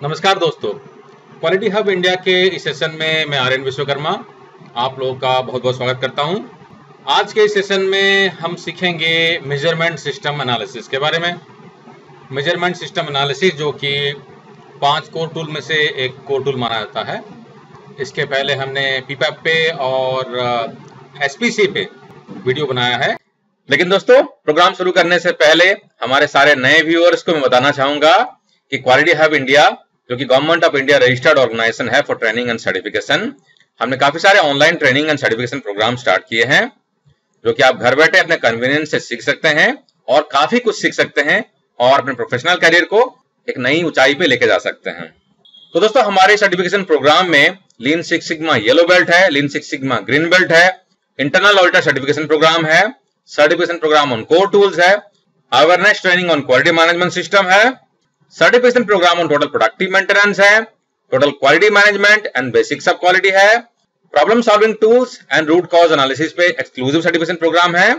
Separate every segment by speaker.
Speaker 1: नमस्कार दोस्तों, quality hub India के इस सेशन में मैं आर्यन विश्वकर्मा आप लोगों का बहुत बहुत स्वागत करता हूं। आज के इस सेशन में हम सीखेंगे मेजरमेंट सिस्टम एनालिसिस के बारे में। मेजरमेंट सिस्टम एनालिसिस जो कि 5 कोर टूल में से एक कोर टूल माना जाता है। इसके पहले हमने पीपैप पे और एसपीसी पे वीडियो बनाया है। लेकिन दोस्तों, प्रोग्राम शुरू करने से पहले हमारे सारे नए व्यूअर्स को मैं बताना चाहूंगा कि क्वालिटी हब इंडिया जो कि government of India registered organisation है फॉर ट्रेनिंग एंड सर्टिफिकेशन, हमने काफी सारे online training and certification programme start किए हैं जो कि आप घर बैठे अपने कन्वीनियंस से सीख सकते हैं और काफी कुछ सीख सकते हैं और अपने प्रोफेशनल करियर को एक नई ऊंचाई पे लेके जा सकते हैं। तो दोस्तों, हमारे सर्टिफिकेशन प्रोग्राम में lean six sigma yellow belt है, lean six sigma green belt है, इंटरनल ऑडिटर सर्टिफिकेशन प्रोग्राम है, certification programme on core tools है, awareness training on quality management system है, certification programme on total productive maintenance है, total quality management and basics of quality है, problem solving tools and root cause analysis पे exclusive certification programme है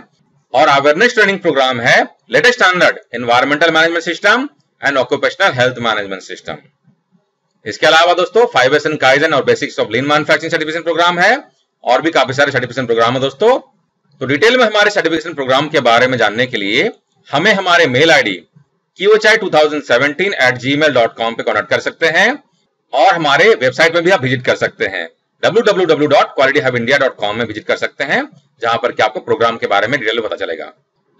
Speaker 1: और awareness training programme है latest standard environmental management system and occupational health management system. इसके अलावा दोस्तों, 5S kaizen और basics of lean manufacturing certification programme है और भी काफी सारे सर्टिफिकेशन प्रोग्राम है दोस्तों। तो डिटेल में हमारे सर्टिफिकेशन प्रोग्राम के बारे में जानने के लिए हमें हमारे मेल आईडी qohi2017@gmail.com पे कॉन्टेक्ट कर सकते हैं और हमारे वेबसाइट में भी आप विजिट कर सकते हैं www.qualityhubindia.com में विजिट कर सकते हैं, जहां पर कि आपको प्रोग्राम के बारे में डिटेल में पता चलेगा।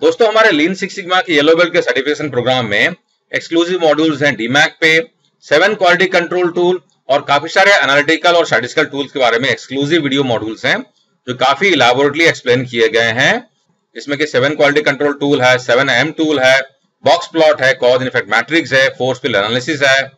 Speaker 1: दोस्तों, हमारे लीन सिक्स सिग्मा के येलो बेल्ट के सर्टिफिकेशन प्रोग्राम में एक्सक्लूसिव मॉड्यूल्स हैं डीमैक पे, 7 क्वालिटी कंट्रोल टूल और काफी सारे एनालिटिकल और स्टैटिस्टिकल टूल्स के बारे में एक्सक्लूसिव वीडियो मॉड्यूल्स हैं जो काफी इलैबोरेटली एक्सप्लेन किए गए हैं। इसमें कि 7 क्वालिटी कंट्रोल टूल है, 7M टूल है, बॉक्स प्लॉट है, कॉज एंड इफेक्ट मैट्रिक्स है, फोर्स फील्ड एनालिसिस है,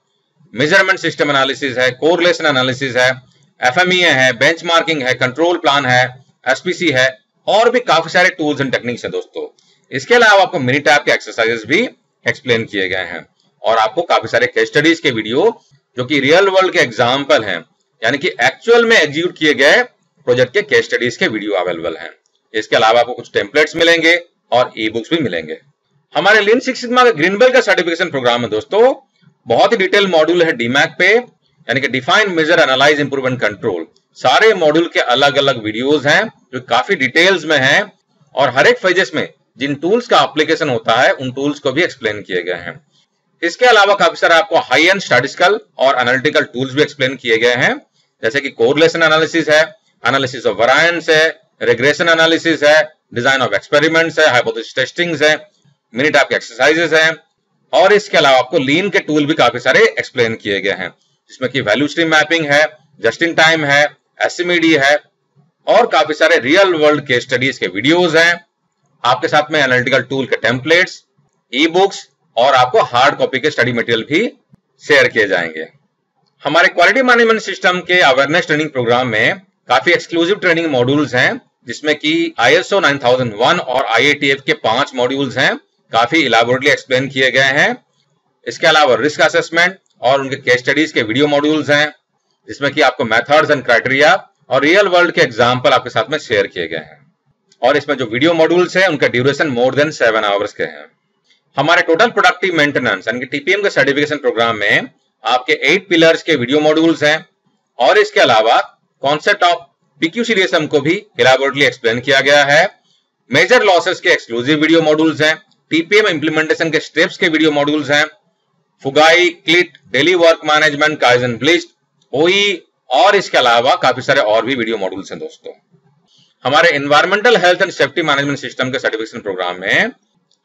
Speaker 1: मेजरमेंट सिस्टम एनालिसिस है, कोरिलेशन एनालिसिस है, FMEA है, बेंचमार्किंग है, कंट्रोल प्लान है, SPC है और भी काफी सारे टूल्स एंड टेक्निक्स हैं दोस्तों। इसके अलावा आपको मिनी टैब के एक्सरसाइजेस भी एक्सप्लेन किए गए हैं और आपको काफी सारे केस स्टडीज के वीडियो जो कि रियल वर्ल्ड के एग्जाम्पल हैं, यानी कि एक्चुअल में एग्जीक्यूट किए गए प्रोजेक्ट के केस स्टडीज के वीडियो अवेलेबल हैं। इसके अलावा आपको कुछ टेम्पलेट्स मिलेंगे और ई बुक्स भी मिलेंगे। हमारे लीन सिक्स सिग्मा का ग्रीन बेल्ट का सर्टिफिकेशन प्रोग्राम है दोस्तों, बहुत ही डिटेल मॉड्यूल है डीमैक पे, यानी कि define, measure, analyse, improve and control. सारे मॉड्यूल के अलग अलग वीडियोस हैं जो काफी डिटेल्स में हैं और हर एक फेजेस में जिन टूल्स का एप्लीकेशन होता है उन टूल्स को भी एक्सप्लेन किए गए हैं। इसके अलावा काफी सारे आपको हाई एंड स्टैटिस्टिकल और एनालिटिकल टूल्स भी एक्सप्लेन किए गए हैं, जैसे कि कोरिलेशन एनालिसिस है, एनालिसिस ऑफ वेरिएंस है, रिग्रेशन एनालिसिस है, डिजाइन ऑफ एक्सपेरिमेंट्स है, हाइपोथेसिस टेस्टिंग्स है, मिनी टैब के एक्सरसाइजेस हैं और इसके अलावा आपको लीन के टूल भी काफी सारे एक्सप्लेन किए गए हैं, जिसमें कि वैल्यू स्ट्रीम मैपिंग है, जस्ट इन टाइम है, एसएमईडी है और काफी सारे रियल वर्ल्ड केस स्टडीज के वीडियोस हैं। आपके साथ में एनालिटिकल टूल के टेम्पलेट्स, ई बुक्स और आपको हार्ड कॉपी के स्टडी मटेरियल भी शेयर किए जाएंगे। हमारे क्वालिटी मैनेजमेंट सिस्टम के अवेयरनेस ट्रेनिंग प्रोग्राम में काफी एक्सक्लूसिव ट्रेनिंग मॉड्यूल्स हैं, जिसमें कि ISO 9001 और IATF के 5 मॉड्यूल्स हैं, काफी इलैबोरेटली एक्सप्लेन किए गए हैं। इसके अलावा रिस्क असेसमेंट और उनके केस स्टडीज के वीडियो मॉड्यूल्स हैं, जिसमें कि आपको मेथड्स एंड क्राइटेरिया और रियल वर्ल्ड के एग्जांपल आपके साथ में शेयर किए गए हैं और इसमें जो वीडियो मॉड्यूल्स हैं उनका ड्यूरेशन मोर देन 7 आवर्स के हैं। हमारे टोटल प्रोडक्टिव मेंटेनेंस यानी कि TPM के सर्टिफिकेशन प्रोग्राम में आपके 8 पिलर्स के वीडियो मॉड्यूल्स हैं और इसके अलावा कॉन्सेप्ट ऑफ PQCDSM को भी इलैबोरेटली एक्सप्लेन किया गया है। मेजर लॉसेस के एक्सक्लूसिव वीडियो मॉड्यूल्स हैं, TPM इंप्लीमेंटेशन के स्टेप्स के वीडियो मॉड्यूल्स हैं, फुगाई, क्लिट, डेली वर्क मैनेजमेंट, काइजन, ब्लिस्ट, OE और इसके अलावा काफी सारे और भी वीडियो मॉड्यूल्स हैं दोस्तों। हमारे environmental health and safety management system के सर्टिफिकेशन प्रोग्राम में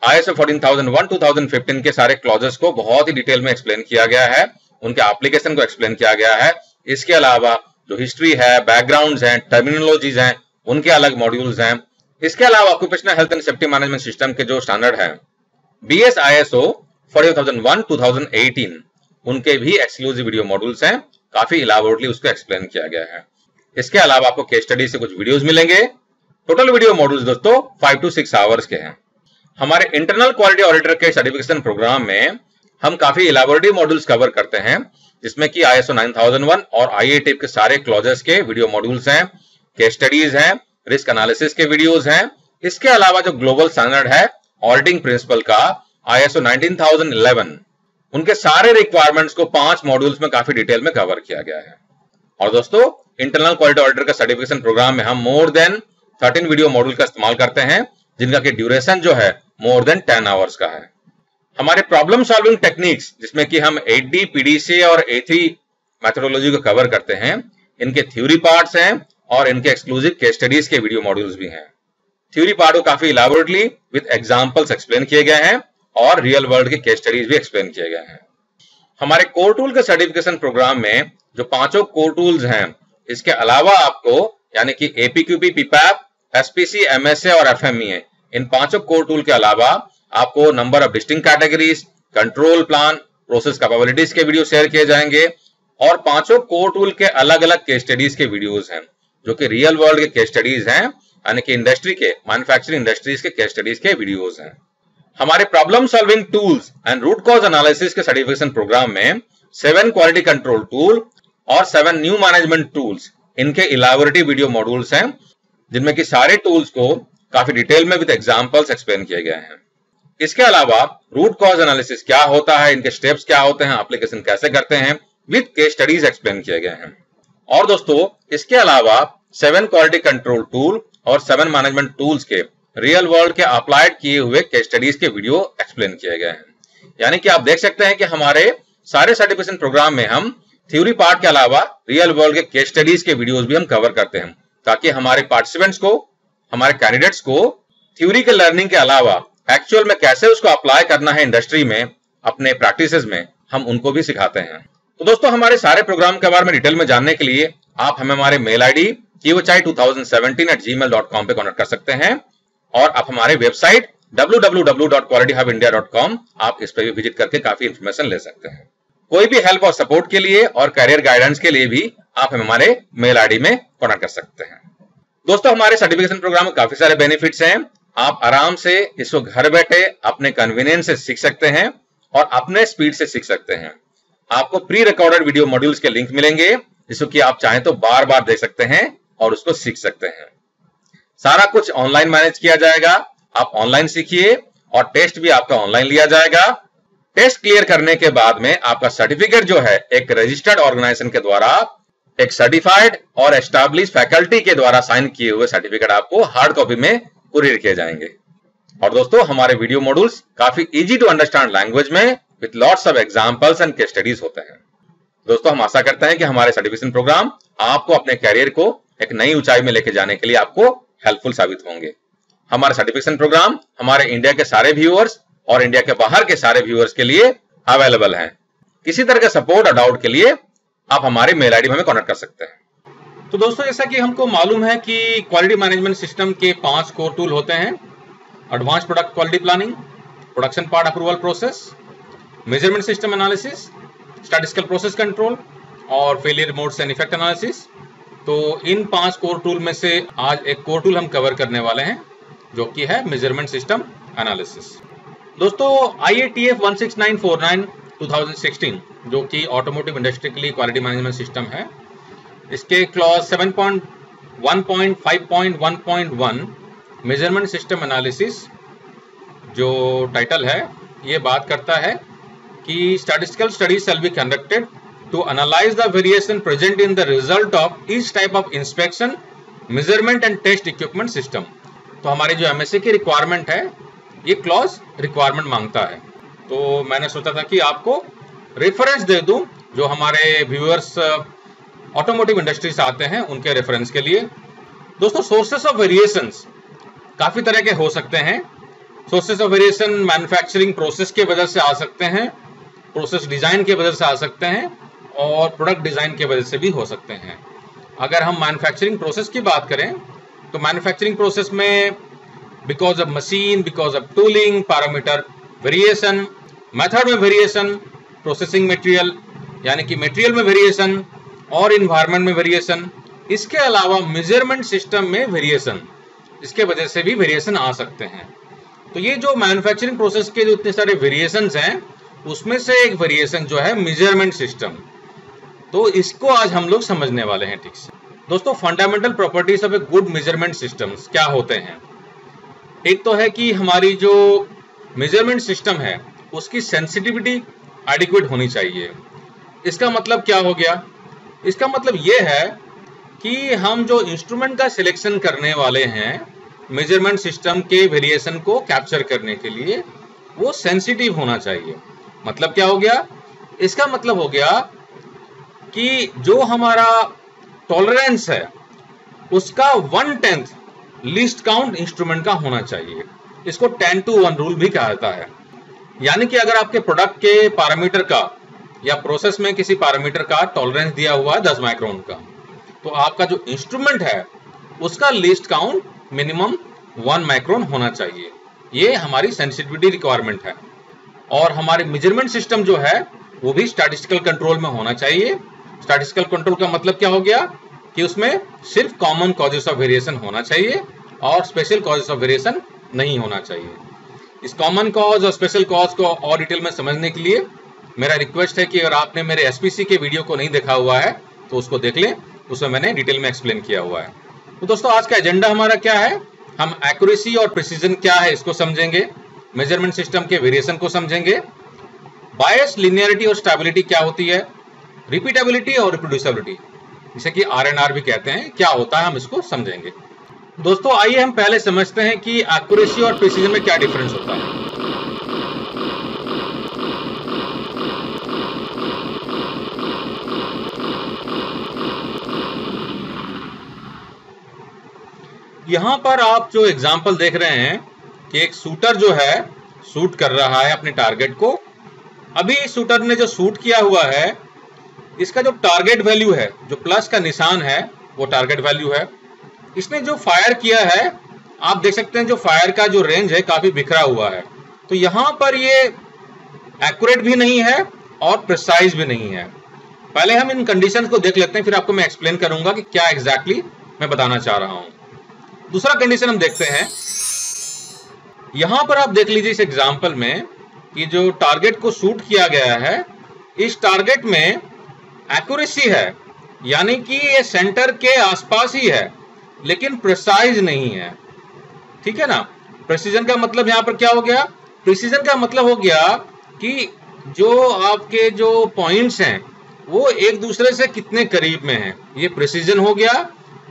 Speaker 1: ISO 14001 2015 के सारे क्लॉजेस को बहुत ही डिटेल में एक्सप्लेन किया गया है, उनके एप्लीकेशन को एक्सप्लेन किया गया है। इसके अलावा जो हिस्ट्री है, बैकग्राउंड्स हैं, टर्मिनोलॉजीज हैं, उनके अलग मॉड्यूल्स हैं। इसके अलावा occupational health and safety management system के जो स्टैंडर्ड है BS ISO 45001 2018, उनके भी एक्सक्लूसिव वीडियो मॉड्यूल्स हैं, काफी इलैबोरेटली उसको एक्सप्लेन किया गया है। इसके अलावा आपको केस स्टडी से कुछ वीडियोस मिलेंगे। टोटल वीडियो मॉड्यूल्स दोस्तों 5 to 6 आवर्स के हैं। हमारे इंटरनल क्वालिटी ऑडिटर के सर्टिफिकेशन प्रोग्राम में हम काफी इलैबोरेटिव मॉड्यूल्स कवर करते हैं, जिसमें कि ISO 9001 और IATF के सारे क्लॉजेस के वीडियो मॉड्यूल्स हैं, केस स्टडीज हैं, रिस्क एनालिसिस के वीडियोस हैं। इसके अलावा जो ग्लोबल स्टैंडर्ड है ऑडिटिंग प्रिंसिपल का ISO 19011 उनके सारे रिक्वायरमेंट्स को 5 मॉड्यूल्स में काफी डिटेल में कवर किया गया है। और दोस्तों, इंटरनल क्वालिटी ऑडिटर का सर्टिफिकेशन प्रोग्राम में हम मोर देन 13 वीडियो मॉड्यूल का इस्तेमाल करते हैं, जिनका की ड्यूरेशन जो है मोर देन 10 आवर्स का है। हमारे प्रॉब्लम सॉल्विंग टेक्निक्स, जिसमें कि हम 8D, PDCA और A3 मेथोडोलॉजी को कवर करते हैं, इनके थ्योरी पार्ट्स हैं और इनके एक्सक्लूसिव केस स्टडीज के वीडियो मॉड्यूल्स भी हैं। थ्योरी पार्ट को काफी इलैबोरेटली विद एग्जांपल्स एक्सप्लेन किए गए हैं और रियल वर्ल्ड के केस स्टडीज भी एक्सप्लेन किए गए हैं। हमारे कोर टूल के सर्टिफिकेशन प्रोग्राम में जो 5 कोर टूल्स हैं, इसके अलावा आपको यानी कि APQP, PPAP, SPC, MSA और FMEA, इन 5 कोर टूल के अलावा आपको number of distinct categories, control plan, process capabilities के वीडियो शेयर किए जाएंगे और 5 कोर टूल के अलग अलग केस स्टडीज के वीडियोस हैं, जो कि रियल वर्ल्ड के केस स्टडीज हैं, यानी कि इंडस्ट्री के, मैन्युफैक्चरिंग इंडस्ट्रीज के केस स्टडीज के वीडियोस हैं। हमारे problem solving tools and root cause analysis के सर्टिफिकेशन प्रोग्राम में 7 क्वालिटी कंट्रोल टूल और 7 न्यू मैनेजमेंट टूल्स, इनके इलैबोरेटिव वीडियो मॉड्यूल्स हैं, जिनमें कि सारे टूल्स को काफी डिटेल में विद एग्जांपल्स एक्सप्लेन किए गए हैं। इसके अलावा रूट कॉज एनालिसिस क्या होता है, इनके स्टेप्स क्या होते हैं, एप्लीकेशन कैसे करते हैं, विद केस स्टडीज एक्सप्लेन किए गए हैं। और दोस्तों, इसके अलावा 7 क्वालिटी कंट्रोल टूल और 7 मैनेजमेंट टूल्स के रियल वर्ल्ड के अप्लाइड किए हुए केस स्टडीज के वीडियो एक्सप्लेन किए गए हैं। यानी कि आप देख सकते हैं कि हमारे सारे सर्टिफिकेशन प्रोग्राम में हम थ्योरी पार्ट के अलावा रियल वर्ल्ड के केस स्टडीज के वीडियोस भी हम कवर करते हैं, ताकि हमारे पार्टिसिपेंट्स को, हमारे कैंडिडेट्स को थ्योरी के लर्निंग के अलावा एक्चुअल में कैसे उसको अप्लाई करना है इंडस्ट्री में, अपने प्रैक्टिसेस में, हम उनको भी सिखाते हैं। तो दोस्तों, हमारे सारे प्रोग्राम के बारे में डिटेल में जानने के लिए आप हमें हमारे मेल ID kivochai2017@gmail.com पे कॉन्टेक्ट कर सकते हैं और आप हमारे वेबसाइट www.qualityhubindia.com आप इस पे भी विजिट करके काफी इंफॉर्मेशन ले सकते हैं। कोई भी हेल्प और सपोर्ट के लिए और करियर गाइडेंस के लिए भी आप हमें हमारे मेल ID में कॉन्टेक्ट कर सकते हैं। दोस्तों, हमारे सर्टिफिकेशन प्रोग्राम में काफी सारे बेनिफिट्स हैं। आप आराम से इसको घर बैठे अपने कन्वीनियंस से सीख सकते हैं और अपने स्पीड से सीख सकते हैं। आपको प्री रिकॉर्डेड वीडियो मॉड्यूल्स के लिंक मिलेंगे, जिसको कि आप चाहें तो बार बार देख सकते हैं और उसको सीख सकते हैं। सारा कुछ ऑनलाइन मैनेज किया जाएगा, आप ऑनलाइन सीखिए और टेस्ट भी आपका ऑनलाइन लिया जाएगा। टेस्ट क्लियर करने के बाद में आपका सर्टिफिकेट जो है एक रजिस्टर्ड ऑर्गेनाइजेशन के द्वारा, एक सर्टिफाइड और एस्टैब्लिश फैकल्टी के द्वारा साइन किए हुए सर्टिफिकेट आपको हार्ड कॉपी में कुरियर किए जाएंगे। और दोस्तों, हमारे वीडियो मॉड्यूल्स काफी इजी टू अंडरस्टैंड लैंग्वेज में with lots of examples and case studies होते हैं। दोस्तों, हम आशा करते हैं कि हमारे सर्टिफिकेशन प्रोग्राम आपको अपने कैरियर को एक नई ऊंचाई में लेके जाने के लिए आपको हेल्पफुल साबित होंगे। हमारे सर्टिफिकेशन प्रोग्राम हमारे इंडिया के सारे व्यूअर्स और इंडिया के बाहर के सारे व्यूअर्स के लिए अवेलेबल हैं। किसी तरह का सपोर्ट और डाउट के लिए आप हमारे मेल ID में हमें कॉन्टेक्ट कर सकते हैं। तो दोस्तों, जैसा कि हमको मालूम है कि क्वालिटी मैनेजमेंट सिस्टम के 5 कोर टूल होते हैं: advance product quality planning, production part approval process, measurement system analysis, statistical process control और failure modes and effect analysis. तो इन 5 कोर टूल में से आज एक कोर टूल हम कवर करने वाले हैं, जो कि है मेजरमेंट सिस्टम एनालिसिस। दोस्तों, IATF 16949 2016, जो कि ऑटोमोटिव इंडस्ट्री के लिए क्वालिटी मैनेजमेंट सिस्टम है, इसके क्लॉज 7.1.5.1.1 मेजरमेंट सिस्टम एनालिसिस जो टाइटल है, ये बात करता है कि statistical studies shall be conducted to analyse the variation present in the result of each type of inspection, measurement and test equipment system. तो हमारी जो MSA की रिक्वायरमेंट है, ये क्लॉज रिक्वायरमेंट मांगता है। तो मैंने सोचा था कि आपको रेफरेंस दे दूं, जो हमारे व्यूअर्स ऑटोमोटिव इंडस्ट्री से आते हैं उनके रेफरेंस के लिए। दोस्तों, सोर्सेस ऑफ वेरिएशंस काफी तरह के हो सकते हैं। Sources of variation manufacturing process के वजह से आ सकते हैं, प्रोसेस डिजाइन के वजह से आ सकते हैं और प्रोडक्ट डिजाइन के वजह से भी हो सकते हैं। अगर हम मैन्युफैक्चरिंग प्रोसेस की बात करें तो मैन्युफैक्चरिंग प्रोसेस में because of machine, because of tooling, parameter variation, method में वेरिएशन, प्रोसेसिंग मटेरियल यानी कि मटेरियल में वेरिएशन और इन्वायरमेंट में वेरिएशन, इसके अलावा मेजरमेंट सिस्टम में वेरिएशन, इसके वजह से भी वेरिएशन आ सकते हैं। तो ये जो मैन्युफैक्चरिंग प्रोसेस के जो इतने सारे वेरिएशंस हैं, उसमें से एक वेरिएशन जो है मेजरमेंट सिस्टम। तो इसको आज हम लोग समझने वाले हैं ठीक से। दोस्तों, fundamental properties of a good measurement systems क्या होते हैं? एक तो है कि हमारी जो मेजरमेंट सिस्टम है उसकी सेंसिटिविटी एडिक्वेट होनी चाहिए। इसका मतलब क्या हो गया? इसका मतलब ये है कि हम जो इंस्ट्रूमेंट का सिलेक्शन करने वाले हैं मेजरमेंट सिस्टम के वेरिएशन को कैप्चर करने के लिए, वो सेंसिटिव होना चाहिए। मतलब क्या हो गया? इसका मतलब हो गया कि जो हमारा टॉलरेंस है उसका 1/10 लीस्ट काउंट इंस्ट्रूमेंट का होना चाहिए। इसको 10-to-1 रूल भी कहा जाता है। यानी कि अगर आपके प्रोडक्ट के पैरामीटर का या प्रोसेस में किसी पैरामीटर का टॉलरेंस दिया हुआ है 10 माइक्रोन का, तो आपका जो इंस्ट्रूमेंट है उसका लीस्ट काउंट मिनिमम 1 माइक्रोन होना चाहिए। ये हमारी सेंसिटिविटी रिक्वायरमेंट है। और हमारे मेजरमेंट सिस्टम जो है वो भी स्टैटिस्टिकल कंट्रोल में होना चाहिए। स्टैटिस्टिकल कंट्रोल का मतलब क्या हो गया कि उसमें सिर्फ कॉमन कॉजेस ऑफ वेरिएशन होना चाहिए और स्पेशल कॉजेस ऑफ वेरिएशन नहीं होना चाहिए। इस कॉमन कॉज और स्पेशल कॉज को और डिटेल में समझने के लिए मेरा रिक्वेस्ट है कि अगर आपने मेरे एसपीसी के वीडियो को नहीं देखा हुआ है तो उसको देख लें, उसमें मैंने डिटेल में एक्सप्लेन किया हुआ है। तो दोस्तों आज का एजेंडा हमारा क्या है? हम एक्यूरेसी और प्रिसीजन क्या है इसको समझेंगे, मेजरमेंट सिस्टम के वेरिएशन को समझेंगे, बायस, लिनियरिटी और स्टेबिलिटी क्या होती है, रिपीटेबिलिटी और रिप्रोड्यूसिबिलिटी, जिसे कि आरएनआर भी कहते हैं, क्या होता है हम इसको समझेंगे। दोस्तों आइए हम पहले समझते हैं कि एक्यूरेसी और प्रिसीजन में क्या डिफरेंस होता है। यहां पर आप जो एग्जांपल देख रहे हैं कि एक शूटर जो है शूट कर रहा है अपने टारगेट को। अभी शूटर ने जो शूट किया हुआ है इसका जो टारगेट वैल्यू है, जो प्लस का निशान है वो टारगेट वैल्यू है। इसने जो फायर किया है आप देख सकते हैं जो फायर का जो रेंज है काफी बिखरा हुआ है। तो यहां पर ये एक्यूरेट भी नहीं है और प्रिसाइज भी नहीं है। पहले हम इन कंडीशंस को देख लेते हैं, फिर आपको मैं एक्सप्लेन करूंगा कि क्या एग्जैक्टली मैं बताना चाह रहा हूं। दूसरा कंडीशन हम देखते हैं। यहां पर आप देख लीजिए इस एग्जांपल में कि जो टारगेट को शूट किया गया है इस टारगेट में एक्यूरेसी है, यानी कि ये सेंटर के आसपास ही है लेकिन प्रिसाइज नहीं है। ठीक है ना। प्रिसीजन का मतलब यहां पर क्या हो गया? प्रिसीजन का मतलब हो गया कि जो आपके जो पॉइंट्स हैं वो एक दूसरे से कितने करीब में हैं, ये प्रिसीजन हो गया।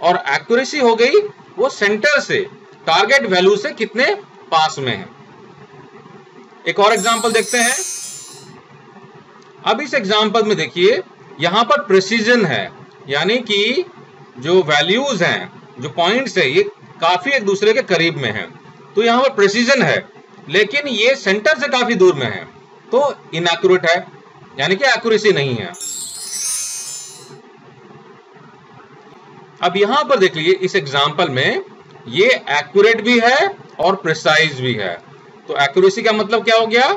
Speaker 1: और एक्यूरेसी हो गई वो सेंटर से टारगेट वैल्यू से कितने पास में है। एक और एग्जांपल देखते हैं। अब इस एग्जांपल में देखिए यहां पर प्रिसीजन है, यानी कि जो वैल्यूज हैं, जो पॉइंट्स है, ये काफी एक दूसरे के करीब में है। तो यहां पर प्रिसीजन है लेकिन ये सेंटर से काफी दूर में है, तो इनएक्यूरेट है, यानी कि एक्यूरेसी नहीं है। अब यहां पर देख लीजिए इस एग्जांपल में ये एक्यूरेट भी है और प्रिसाइज भी है। तो एक्यूरेसी का मतलब क्या हो गया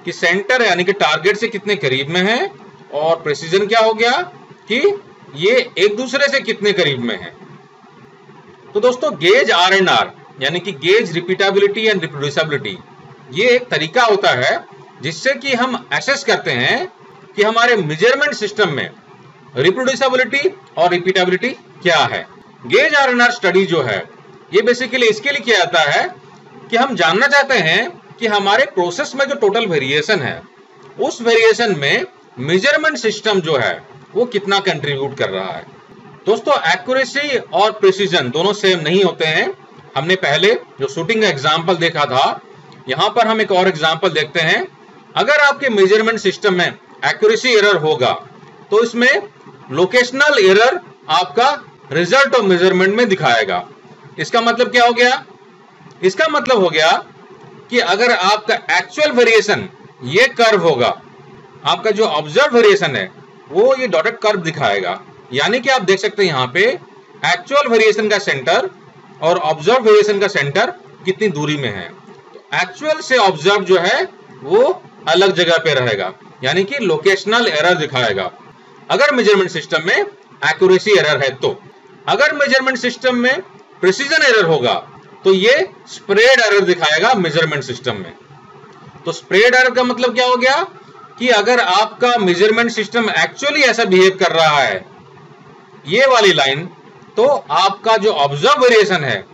Speaker 1: कि सेंटर यानी कि टारगेट से कितने करीब में है, और प्रिसीजन क्या हो गया कि ये एक दूसरे से कितने करीब में है। तो दोस्तों गेज आरएनआर यानी कि गेज रिपीटेबिलिटी एंड रिप्रोड्यूसिबिलिटी, ये एक तरीका होता है जिससे कि हम एसेस करते हैं कि हमारे मेजरमेंट सिस्टम में रिप्रोड्यूसिबिलिटी और रिपीटेबिलिटी क्या है। गेज आरएनआर स्टडी जो है ये बेसिकली इसके लिए किया जाता है कि हम जानना चाहते हैं कि हमारे प्रोसेस में जो टोटल वेरिएशन है उस वेरिएशन में मेजरमेंट सिस्टम जो है वो कितना कंट्रीब्यूट कर रहा है। दोस्तों एक्यूरेसी और प्रिसीजन दोनों सेम नहीं होते हैं। हमने पहले जो शूटिंग का एग्जांपल देखा था, यहां पर हम एक और एग्जांपल देखते हैं। अगर आपके मेजरमेंट सिस्टम में एक्यूरेसी एरर होगा तो इसमें लोकेशनल एरर आपका रिजल्ट ऑफ मेजरमेंट में दिखाएगा। इसका मतलब क्या हो गया? इसका मतलब हो गया कि अगर आपका एक्चुअल वेरिएशन ये कर्व होगा, आपका जो ऑब्जर्व वेरिएशन है वो ये डॉटेड कर्व दिखाएगा। यानी कि आप देख सकते हैं यहाँ पे एक्चुअल वेरिएशन का सेंटर और ऑब्जर्व वेरिएशन का सेंटर कितनी दूरी में है। तो एक्चुअल से ऑब्जर्व जो है वो अलग जगह पे रहेगा, यानी कि लोकेशनल एरर दिखाएगा अगर मेजरमेंट सिस्टम में एक्यूरेसी एरर है। तो अगर मेजरमेंट सिस्टम में प्रिसीजन एरर होगा तो ये स्प्रेड एरर दिखाएगा मेजरमेंट सिस्टम में। तो स्प्रेड एरर का मतलब क्या हो गया कि अगर आपका मेजरमेंट सिस्टम एक्चुअली ऐसा बिहेव कर रहा है, ये वाली लाइन, तो आपका जो ऑब्जर्व वेरिएशन है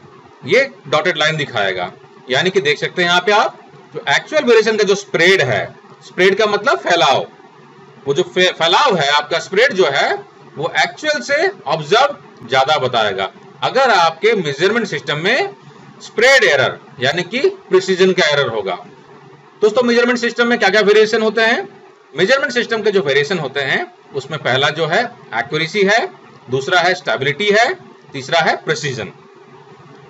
Speaker 1: ये डॉटेड लाइन दिखाएगा। यानी कि देख सकते हैं यहाँ पे आप जो एक्चुअल वेरिएशन का जो स्प्रेड है स्प्रेड का मतलब फैलाव, वो जो फैलाव है आपका स्प्रेड जो है वो एक्चुअल से ऑब्जर्व ज्यादा बताएगा अगर आपके मेजरमेंट सिस्टम में स्प्रेड एरर यानी कि प्रिसीजन का एरर होगा। दोस्तों मेजरमेंट सिस्टम में क्या क्या वेरिएशन होते हैं? मेजरमेंट सिस्टम के जो वेरिएशन होते हैं उसमें पहला जो है एक्यूरेसी है, दूसरा है स्टेबिलिटी है, तीसरा है प्रिसीजन।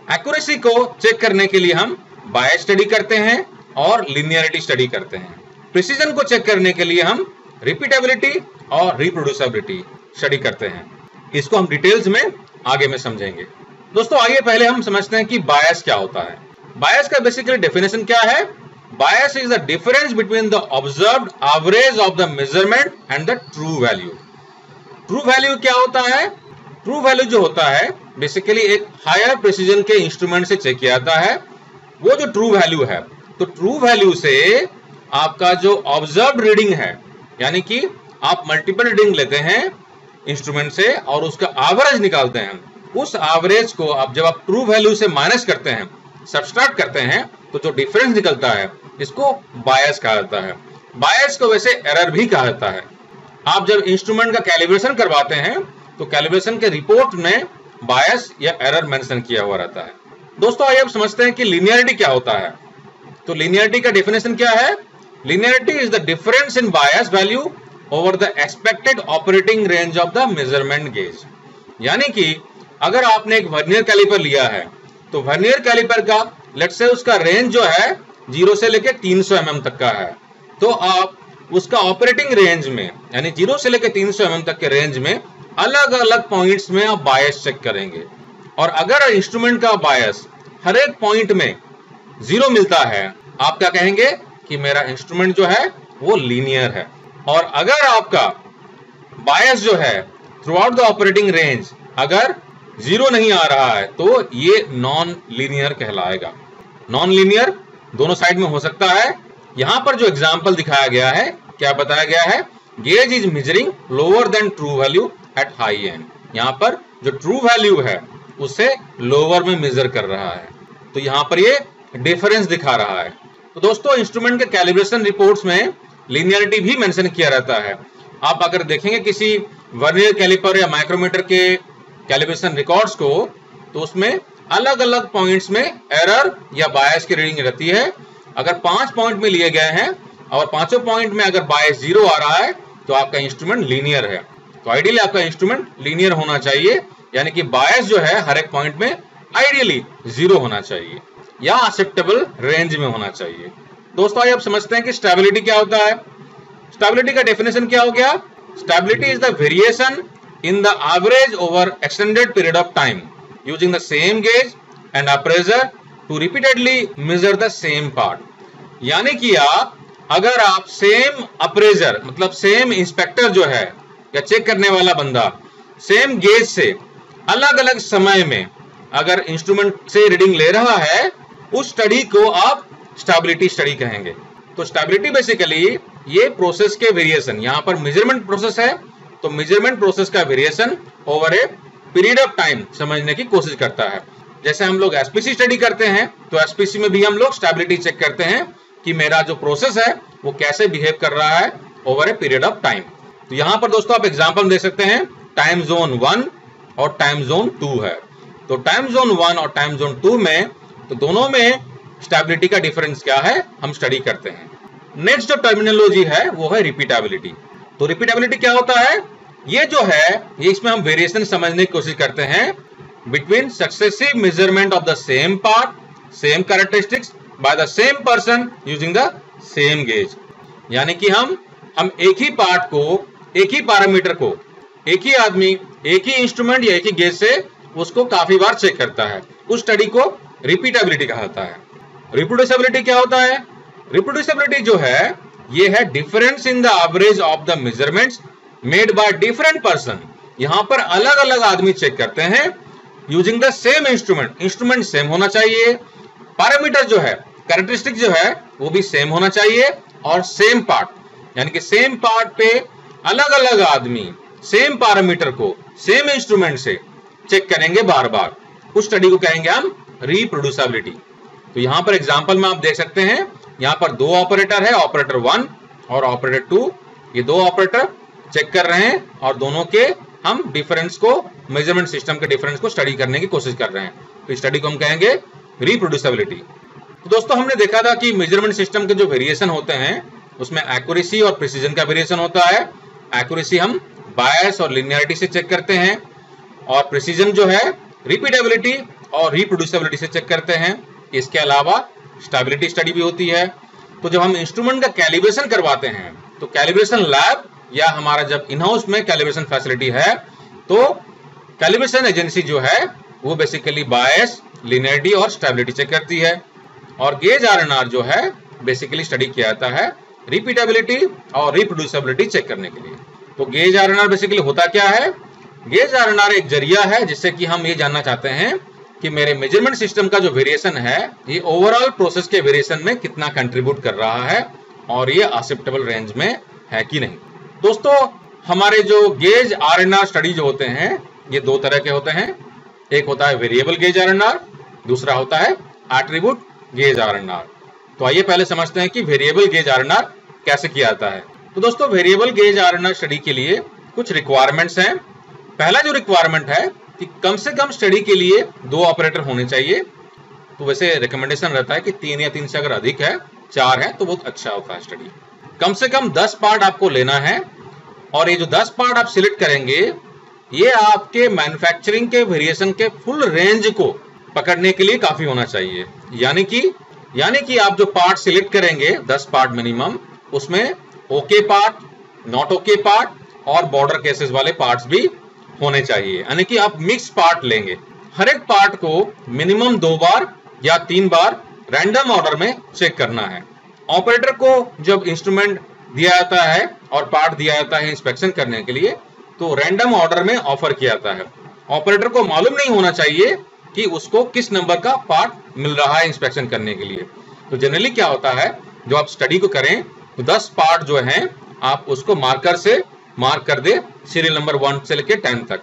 Speaker 1: एक्यूरेसी को चेक करने के लिए हम बायस स्टडी करते हैं और लिनियरिटी स्टडी करते हैं। प्रिसीजन को चेक करने के लिए हम रिपीटेबिलिटी और रिप्रोड्यूसिबिलिटी स्टडी करते हैं। इसको हम डिटेल्स में आगे में समझेंगे। दोस्तों आइए पहले हम समझते हैं कि बायस क्या होता है। बायस का बेसिकली डेफिनेशन क्या है? बायस is the difference between the observed average of the measurement and the true value. True value क्या होता है? ट्रू वैल्यू जो होता है बेसिकली एक हायर प्रिसीजन के इंस्ट्रूमेंट से चेक किया जाता है। वो जो ट्रू वैल्यू है, तो ट्रू वैल्यू से आपका जो ऑब्जर्व्ड रीडिंग है, यानी कि आप मल्टीपल रीडिंग लेते हैं इंस्ट्रूमेंट से और उसका एवरेज निकालते हैं, उस एवरेज को आप जब आप ट्रू वैल्यू से माइनस करते हैं, सब्सट्रैक्ट करते हैं, तो जो डिफरेंस निकलता है इसको बायस कहा जाता है। बायस को वैसे एरर भी कहा जाता है। आप जब इंस्ट्रूमेंट का कैलिब्रेशन करवाते हैं तो कैलिब्रेशन के रिपोर्ट में बायस या एरर मेंशन किया हुआ रहता है। दोस्तों आइए अब समझते हैं कि लिनियरिटी क्या होता है। तो लिनियरिटी का डेफिनेशन क्या है? Linearity is the difference in bias value over the expected operating range of the measurement gauge. यानी कि अगर आपने एक वर्नियर कैलिपर लिया है तो वर्नियर कैलिपर का लेट्स से उसका रेंज जो है 0 से लेकर 300 mm तक का है, तो आप उसका ऑपरेटिंग रेंज में यानी 0 से लेकर 300 mm तक के रेंज में अलग अलग पॉइंट्स में आप बायस चेक करेंगे। और अगर इंस्ट्रूमेंट का बायस हर एक पॉइंट में 0 मिलता है, आप क्या कहेंगे कि मेरा इंस्ट्रूमेंट जो है वो लीनियर है। और अगर आपका बायस जो है through out the operating range अगर 0 नहीं आ रहा है तो ये नॉन लीनियर कहलाएगा। नॉन लीनियर दोनों साइड में हो सकता है। यहां पर जो एग्जांपल दिखाया गया है, क्या बताया गया है? Gauge is measuring lower than true value at high and. यहां पर जो ट्रू वैल्यू है उसे लोअर में मेजर कर रहा है, तो यहां पर ये डिफरेंस दिखा रहा है। तो दोस्तों इंस्ट्रूमेंट के कैलिब्रेशन रिपोर्ट्स में लीनियरिटी भी मेंशन किया रहता है। आप अगर देखेंगे किसी वर्नियर कैलिपर या माइक्रोमीटर के कैलिब्रेशन रिकॉर्ड्स को, तो उसमें अलग अलग पॉइंट्स में एरर या बायस की रीडिंग रहती है। अगर 5 पॉइंट में लिए गए हैं और 5 पॉइंट में अगर बायस 0 आ रहा है तो आपका इंस्ट्रूमेंट लीनियर है। तो आइडियली आपका इंस्ट्रूमेंट लीनियर होना चाहिए, यानी कि बायस जो है हर एक पॉइंट में आइडियली 0 होना चाहिए या एक्सेप्टेबल रेंज में होना चाहिए। दोस्तों आइए अब समझते हैं कि स्टेबिलिटी क्या होता है। स्टेबिलिटी का डेफिनेशन क्या हो गया? Stability is the variation in the average over extended period of time using the same gauge and appraiser to repeatedly measure the same part। यानी कि अगर आप सेम अप्रेजर मतलब सेम इंस्पेक्टर जो है या चेक करने वाला बंदा सेम गेज से अलग अलग समय में अगर इंस्ट्रूमेंट से रीडिंग ले रहा है, उस स्टडी को आप स्टेबिलिटी स्टडी कहेंगे। तो स्टेबिलिटी बेसिकली ये प्रोसेस के वेरिएशन, यहां पर मेजरमेंट प्रोसेस है तो मेजरमेंट प्रोसेस का variation over a period of time समझने की कोशिश करता है। जैसे हम लोग एसपीसी स्टडी करते हैं तो एसपीसी में भी हम लोग स्टेबिलिटी चेक करते हैं कि मेरा जो प्रोसेस है वो कैसे बिहेव कर रहा है over a period of time. तो यहां पर दोस्तों आप एग्जांपल दे सकते हैं, टाइम जोन 1 और टाइम जोन 2 है। तो टाइम जोन 1 और टाइम जोन 2 में तो दोनों में स्टेबिलिटी का डिफरेंस क्या है हम स्टडी करते हैं। नेक्स्ट जो टर्मिनोलॉजी है वो है रिपीटेबिलिटी। तो रिपीटेबिलिटी क्या होता है? ये जो है ये इसमें हम वेरिएशन समझने की कोशिश करते हैं between successive measurement of the same part, same characteristics by the same person using the same gauge. यानी कि हम एक ही पार्ट को, एक ही पैरामीटर को, एक ही आदमी एक ही इंस्ट्रूमेंट या एक ही गेज से उसको काफी बार चेक करता है। उस स्टडी को रिपीटेबिलिटी कहा जाता है। रिप्रोड्यूसिबिलिटी क्या होता है? रिप्रोड्यूसिबिलिटी जो है ये है difference in the average of the measurements made by different person. यहां पर अलग अलग आदमी चेक करते हैं using the same instrument. Instrument same होना चाहिए, पैरामीटर जो है कैरेक्टरिस्टिक जो है वो भी सेम होना चाहिए और सेम पार्ट यानी कि सेम पार्ट पे अलग अलग आदमी सेम पैरामीटर को सेम इंस्ट्रूमेंट से चेक करेंगे बार बार। उस स्टडी को कहेंगे हम रिप्रोड्यूसिबिलिटी। तो यहां पर एग्जांपल में आप देख सकते हैं, यहां पर 2 ऑपरेटर है, ऑपरेटर 1 और ऑपरेटर 2, ये दो ऑपरेटर चेक कर रहे हैं और दोनों के हम डिफरेंस को, मेजरमेंट सिस्टम के डिफरेंस को स्टडी करने की कोशिश कर रहे हैं। तो स्टडी को हम कहेंगे रिप्रोड्यूसिबिलिटी। तो दोस्तों हमने देखा था कि मेजरमेंट सिस्टम के जो वेरिएशन होते हैं उसमें एक्यूरेसी और प्रिसीजन का वेरिएशन होता है। एक्यूरेसी हम बायस और लिनियरिटी से चेक करते हैं और प्रिसीजन जो है रिपीटेबिलिटी और रिप्रोड्यूसिबिलिटी से चेक करते हैं। इसके अलावा स्टेबिलिटी स्टडी भी होती है। तो जब हम इंस्ट्रूमेंट का कैलिब्रेशन करवाते हैं तो कैलिब्रेशन लैब या हमारा जब इन हाउस में कैलिब्रेशन फैसिलिटी है तो कैलिब्रेशन एजेंसी जो है वो बेसिकली बायस, लिनियरिटी और स्टेबिलिटी चेक करती है। और गेज आरएनआर जो है बेसिकली स्टडी किया जाता है रिपीटेबिलिटी और रिप्रोड्यूसिबिलिटी चेक करने के लिए। तो गेज आरएनआर बेसिकली होता क्या है? गेज आरएनआर एक जरिया है जिससे कि हम ये जानना चाहते हैं कि मेरे मेजरमेंट सिस्टम का जो वेरिएशन है ये ओवरऑल प्रोसेस के वेरिएशन में कितना कंट्रीब्यूट कर रहा है और ये एक्सेप्टेबल रेंज में है कि नहीं। दोस्तों हमारे जो गेज आरएनआर स्टडी जो होते हैं ये दो तरह के होते हैं। एक होता है वेरिएबल गेज आरएनआर, दूसरा होता है एट्रीब्यूट गेज आरएनआर। तो आइए पहले समझते हैं कि वेरिएबल गेज आरएनआर कैसे किया जाता है। तो दोस्तों वेरिएबल गेज आरएनआर स्टडी के लिए कुछ रिक्वायरमेंट्स हैं। पहला जो रिक्वायरमेंट है कि कम से कम स्टडी के लिए 2 ऑपरेटर होने चाहिए। तो वैसे रिकमेंडेशन रहता है कि 3 या 3 से अगर अधिक है, 4 है तो बहुत अच्छा होता है स्टडी। कम से कम 10 पार्ट आपको लेना है और ये जो 10 पार्ट आप सिलेक्ट करेंगे ये आपके मैन्युफैक्चरिंग के वेरिएशन के फुल रेंज को पकड़ने के लिए काफी होना चाहिए। यानी कि आप जो पार्ट सिलेक्ट करेंगे 10 पार्ट मिनिमम, उसमें okay part, not okay part और बॉर्डर केसेस वाले पार्ट्स भी होने चाहिए। यानी कि आप मिक्स पार्ट लेंगे। हर एक पार्ट को मिनिमम 2 बार या 3 बार रैंडम ऑर्डर में चेक करना है। ऑपरेटर को जब इंस्ट्रूमेंट दिया जाता है और पार्ट दिया जाता है इंस्पेक्शन करने के लिए तो रैंडम ऑर्डर में ऑफर किया जाता है। ऑपरेटर को मालूम नहीं होना चाहिए कि उसको किस नंबर का पार्ट मिल रहा है इंस्पेक्शन करने के लिए। तो जनरली क्या होता है, जो आप स्टडी को करें तो 10 पार्ट जो हैं आप उसको मार्कर से मार्क कर दे सीरियल नंबर 1 से लेकर 10 तक।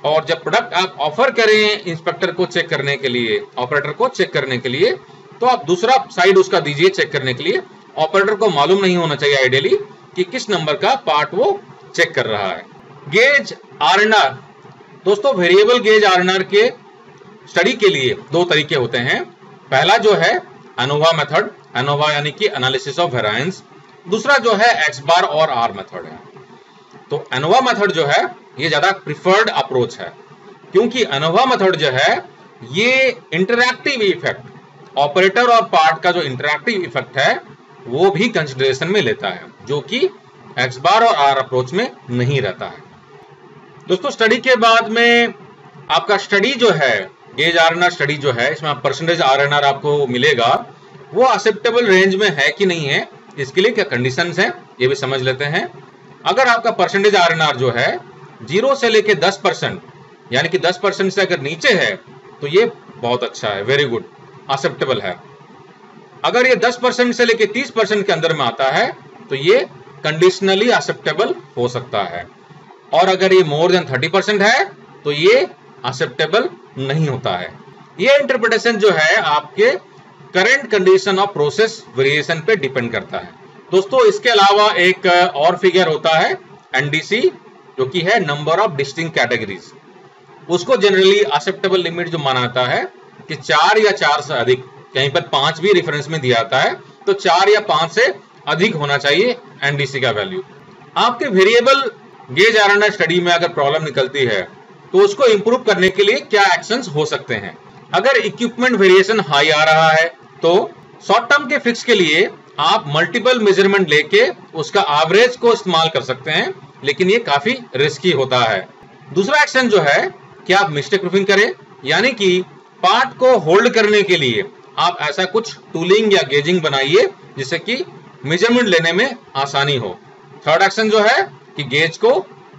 Speaker 1: और जब प्रोडक्ट आप ऑफर करें इंस्पेक्टर को चेक करने के लिए, ऑपरेटर को चेक करने के लिए, तो आप दूसरा साइड उसका दीजिए चेक करने के लिए। ऑपरेटर को मालूम नहीं होना चाहिए आइडियली कि किस नंबर का पार्ट वो चेक कर रहा है। गेज आरएनआर, दोस्तों वेरिएबल गेज आरएनआर के स्टडी के लिए 2 तरीके होते हैं। पहला जो है एनोवा मेथड, एनोवा यानी कि एनालिसिस ऑफ वेरिएंस। दूसरा जो है एक्स बार और आर मेथड है। तो एनोवा मेथड जो है ये ज्यादा प्रिफर्ड अप्रोच है क्योंकि एनोवा मेथड जो है ये इंटरैक्टिव इफेक्ट, ऑपरेटर और पार्ट का जो इंटरैक्टिव इफेक्ट है वो भी कंसिडरेशन में लेता है, जो कि एक्स बार और आर अप्रोच में नहीं रहता है। दोस्तों स्टडी के बाद में आपका स्टडी जो है गेज आरएनआर स्टडी जो है इसमें परसेंटेज आरएनआर आपको मिलेगा, वो एक्सेप्टेबल रेंज में है कि नहीं है, इसके लिए क्या कंडीशंस हैं ये भी समझ लेते हैं। अगर आपका परसेंटेज आरएनआर जो है 0 से लेके 10%, यानी कि 10% से अगर नीचे है तो ये बहुत अच्छा है, वेरी गुड, एक्सेप्टेबल है। अगर ये 10% से लेके 30% के अंदर में आता है तो ये कंडीशनली एक्सेप्टेबल हो सकता है। और अगर ये मोर देन 30% है तो ये एक्सेप्टेबल नहीं होता है। ये इंटरप्रिटेशन जो है आपके current condition of process variation पे डिपेंड करता है। दोस्तों इसके अलावा एक और फिगर होता है एनडीसी, जो कि है नंबर ऑफ डिस्टिंक्ट कैटेगरीज। उसको जनरली एक्सेप्टेबल लिमिट जो माना जाता है कि 4 या 4 से अधिक, कहीं पर 5 भी रेफरेंस में दिया जाता है तो 4 या 5 से अधिक होना चाहिए एनडीसी का वैल्यू। आपके वेरिएबल गेज आरएनआर स्टडी में अगर प्रॉब्लम निकलती है तो उसको इंप्रूव करने के लिए क्या एक्शंस हो सकते हैं। अगर इक्विपमेंट वेरिएशन हाई आ रहा है तो शॉर्ट टर्म के फिक्स के लिए आप मल्टीपल मेजरमेंट लेके उसका एवरेज को इस्तेमाल कर सकते हैं, लेकिन ये काफी रिस्की होता है। दूसरा एक्शन जो है कि आप मिस्टेक प्रूफिंग करें, यानी कि पार्ट को होल्ड करने के लिए आप ऐसा कुछ टूलिंग या गेजिंग बनाइए जिससे कि मेजरमेंट लेने में आसानी हो। थर्ड एक्शन जो है कि गेज को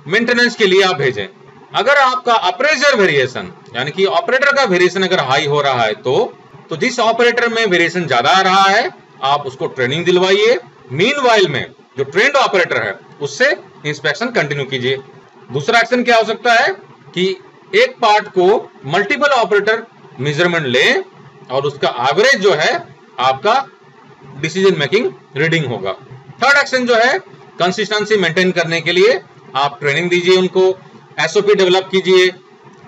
Speaker 1: मेंटेनेंस के लिए आप भेजें। अगर आपका अप्रेजर वेरिएशन यानी कि ऑपरेटर का वेरिएशन अगर हाई हो रहा है तो जिस ऑपरेटर में वेरिएशन ज्यादा आ रहा है आप उसको ट्रेनिंग दिलवाइए। मीनवाइल में जो ट्रेंड ऑपरेटर है उससे इंस्पेक्शन कंटिन्यू कीजिए। दूसरा एक्शन क्या हो सकता है कि एक पार्ट को मल्टीपल ऑपरेटर मेजरमेंट लें और उसका एवरेज जो है आपका डिसीजन मेकिंग रीडिंग होगा। थर्ड एक्शन जो है कंसिस्टेंसी मेंटेन करने के लिए आप ट्रेनिंग दीजिए उनको, एसओपी डेवलप कीजिए,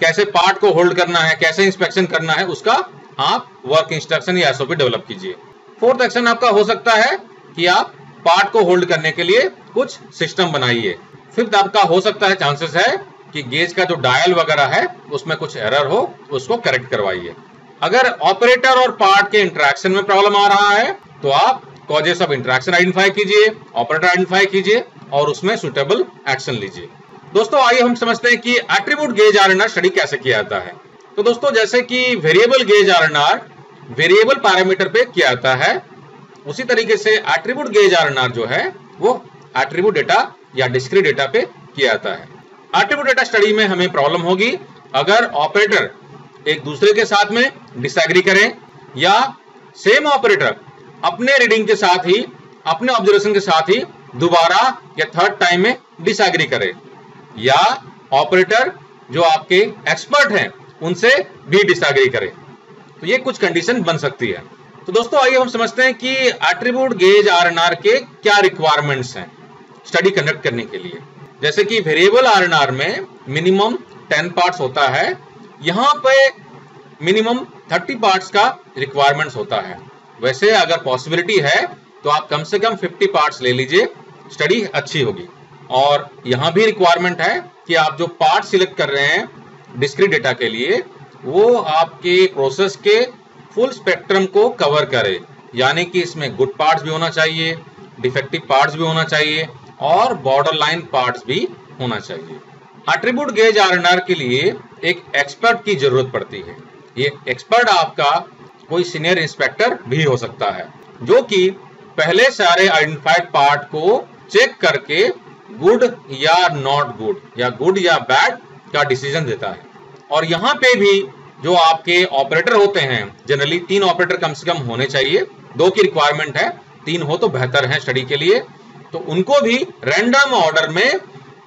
Speaker 1: कैसे पार्ट को होल्ड करना है, कैसे इंस्पेक्शन करना है, उसका आप वर्क इंस्ट्रक्शन या एसओपी डेवलप कीजिए। फोर्थ एक्शन आपका हो सकता है कि आप पार्ट को होल्ड करने के लिए कुछ सिस्टम बनाइए। फिफ्थ आपका हो सकता है, चांसेस है कि गेज का जो डायल वगैरह है उसमें कुछ एरर हो, उसको करेक्ट करवाइए। अगर ऑपरेटर और पार्ट के इंटरेक्शन में प्रॉब्लम आ रहा है तो आप कॉजेस ऑफ इंटरेक्शन आइडेंटिफाई कीजिए, ऑपरेटर आइडेंटिफाई कीजिए और उसमें सुटेबल एक्शन लीजिए। दोस्तों आइए हम समझते हैं कि एट्रीब्यूट गेज आरएनआर स्टडी कैसे किया जाता है। तो दोस्तों जैसे कि variable gauge RNR variable parameter पे किया जाता है, उसी तरीके से एट्रीब्यूट गेज आरएनआर जो है वो एट्रीब्यूट डेटा या डिस्क्रीट डेटा पे किया जाता है। एट्रीब्यूट डेटा स्टडी में हमें प्रॉब्लम होगी अगर ऑपरेटर एक दूसरे के साथ में डिसएग्री करें या सेम ऑपरेटर अपने रीडिंग के साथ ही, अपने ऑब्जर्वेशन के साथ ही दोबारा या थर्ड टाइम में डिसएग्री करे, या ऑपरेटर जो आपके एक्सपर्ट हैं उनसे भी डिसएग्री करे। तो ये कुछ कंडीशन बन सकती है। तो दोस्तों आइए हम समझते हैं कि एट्रीब्यूट गेज आरएनआर के क्या रिक्वायरमेंट्स हैं स्टडी कंडक्ट करने के लिए। जैसे कि वेरिएबल आरएनआर में मिनिमम 10 पार्ट्स होता है, यहां पे मिनिमम 30 पार्ट्स का रिक्वायरमेंट्स होता है। वैसे अगर पॉसिबिलिटी है तो आप कम से कम 50 पार्ट्स ले लीजिए, स्टडी अच्छी होगी। और यहां भी रिक्वायरमेंट है कि आप जो पार्ट सिलेक्ट कर रहे हैं डिस्क्रीट डेटा के लिए वो आपके प्रोसेस के फुल स्पेक्ट्रम को कवर करे, यानी कि इसमें गुड पार्ट्स भी होना चाहिए, डिफेक्टिव पार्ट्स भी होना चाहिए और बॉर्डर लाइन पार्ट्स भी होना चाहिए। एट्रीब्यूट गेज आरएनआर के लिए एक एक्सपर्ट की जरूरत पड़ती है। ये एक्सपर्ट आपका कोई सीनियर इंस्पेक्टर भी हो सकता है जो कि पहले सारे आइडेंटिफाइड पार्ट को चेक करके गुड या नॉट गुड या गुड या बैड का डिसीजन देता है। और यहाँ पे भी जो आपके ऑपरेटर होते हैं, जनरली 3 ऑपरेटर कम से कम होने चाहिए, 2 की रिक्वायरमेंट है, 3 हो तो बेहतर है स्टडी के लिए। तो उनको भी रैंडम ऑर्डर में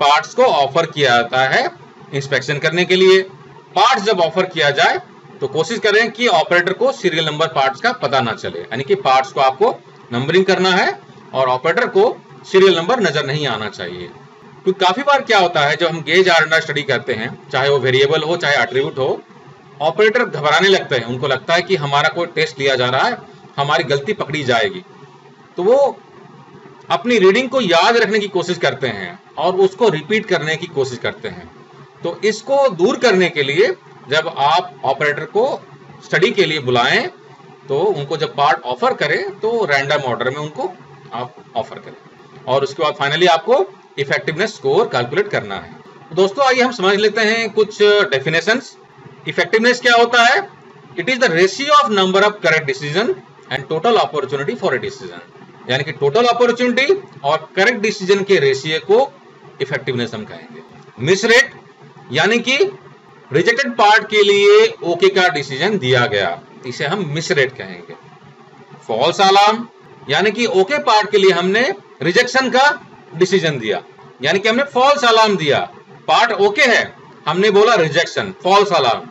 Speaker 1: पार्ट्स को ऑफर किया जाता है इंस्पेक्शन करने के लिए। पार्ट्स जब ऑफर किया जाए तो कोशिश करें कि ऑपरेटर को सीरियल नंबर पार्ट्स का पता ना चले, यानी कि पार्ट्स को आपको नंबरिंग करना है और ऑपरेटर को सीरियल नंबर नजर नहीं आना चाहिए। क्योंकि काफी बार क्या होता है जब हम गेज आरएनआर स्टडी करते हैं, चाहे वो वेरिएबल हो चाहे एट्रीब्यूट हो, ऑपरेटर घबराने लगते हैं, उनको लगता है कि हमारा कोई टेस्ट लिया जा रहा है, हमारी गलती पकड़ी जाएगी, तो वो अपनी रीडिंग को याद रखने की कोशिश करते हैं और उसको रिपीट करने की कोशिश करते हैं। तो इसको दूर करने के लिए जब आप ऑपरेटर को स्टडी के लिए बुलाएं तो उनको जब पार्ट ऑफर करें तो रैंडम ऑर्डर में उनको आप ऑफर करें और उसके बाद फाइनली आपको इफेक्टिवनेस स्कोर कैलकुलेट करना है। तो दोस्तों आइए हम समझ लेते हैं कुछ डेफिनेशंस। इफेक्टिवनेस क्या होता है? It is the ratio of number of correct decision and total opportunity for a decision, यानी कि टोटल अपॉर्चुनिटी और करेक्ट डिसीजन के रेशियो को इफेक्टिवनेस हम कहेंगे। मिस रेट यानी कि रिजेक्टेड पार्ट के लिए ओके का डिसीजन दिया गया, इसे हम मिस रेट कहेंगे। फॉल्स अलार्म यानी कि ओके पार्ट के लिए हमने रिजेक्शन का डिसीजन दिया, यानी कि हमने फॉल्स अलार्म दिया। पार्ट ओके है, हमने बोला rejection, false alarm.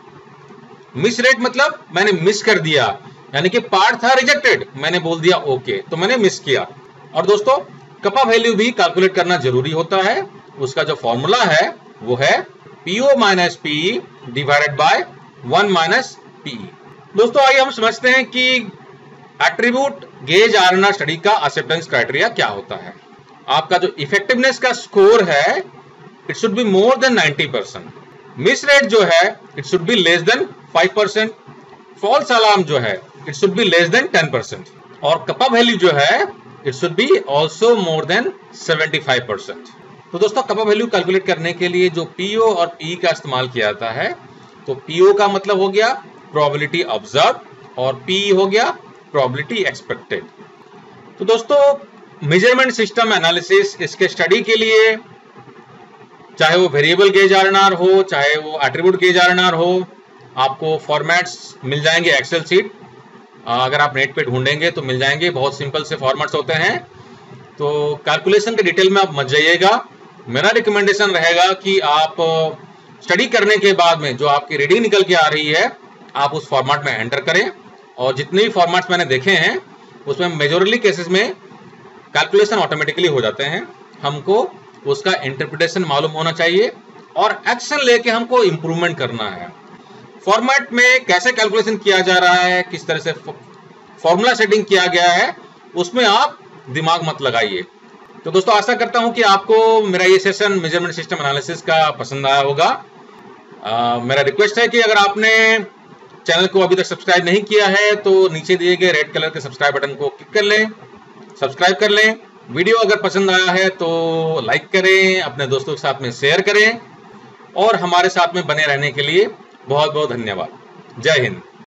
Speaker 1: Miss rate मतलब मैंने मिस कर दिया, यानी कि पार्ट था रिजेक्टेड, मैंने बोल दिया ओके, तो मैंने मिस किया। और दोस्तों कपा वैल्यू भी कैलकुलेट करना जरूरी होता है। उसका जो फॉर्मूला है वो है PO - PE divided by 1 - PE। दोस्तों आइए हम समझते हैं कि एट्रीब्यूट गेज आरएनआर स्टडी का एक्सेप्टेंस क्राइटेरिया क्या होता है। आपका जो इफेक्टिवनेस का स्कोर है it should be more than 90%। Miss rate जो है it should be less than 5%। False alarm जो है it should be less than 10%। और कपा वैल्यू जो है it should be also more than 75%। तो दोस्तों कपा वैल्यू कैलकुलेट करने के लिए जो PO और PE का इस्तेमाल किया जाता है, तो PO का मतलब हो गया प्रोबेबिलिटी ऑब्जर्व और PE हो गया प्रोबेबिलिटी एक्सपेक्टेड। तो दोस्तों मेजरमेंट सिस्टम एनालिसिस इसके स्टडी के लिए, चाहे वो वेरिएबल गेज आरएनआर हो चाहे वो एट्रीब्यूट गेज आरएनआर हो, आपको फॉर्मेट्स मिल जाएंगे एक्सेल शीट। अगर आप नेट पे ढूंढेंगे तो मिल जाएंगे, बहुत सिंपल से फॉर्मेट्स होते हैं। तो कैलकुलेशन के डिटेल में आप मत जाइएगा। मेरा रिकमेंडेशन रहेगा कि आप स्टडी करने के बाद में जो आपकी रीडिंग निकल के आ रही है आप उस फॉर्मेट में एंटर करें। और जितने भी फॉर्मेट्स मैंने देखे हैं उसमें मेजोरली केसेस में कैलकुलेशन ऑटोमेटिकली हो जाते हैं। हमको उसका इंटरप्रिटेशन मालूम होना चाहिए और एक्शन लेके हमको इंप्रूवमेंट करना है। फॉर्मेट में कैसे कैलकुलेशन किया जा रहा है, किस तरह से फॉर्मूला सेटिंग किया गया है, उसमें आप दिमाग मत लगाइए। तो दोस्तों आशा करता हूं कि आपको मेरा ये सेशन मेजरमेंट सिस्टम एनालिसिस का पसंद आया होगा। मेरा रिक्वेस्ट है कि अगर आपने चैनल को अभी तक सब्सक्राइब नहीं किया है तो नीचे दिए गए रेड कलर के सब्सक्राइब बटन को क्लिक कर लें, सब्सक्राइब कर लें। वीडियो अगर पसंद आया है तो लाइक करें, अपने दोस्तों के साथ में शेयर करें और हमारे साथ में बने रहने के लिए बहुत बहुत धन्यवाद। जय हिंद।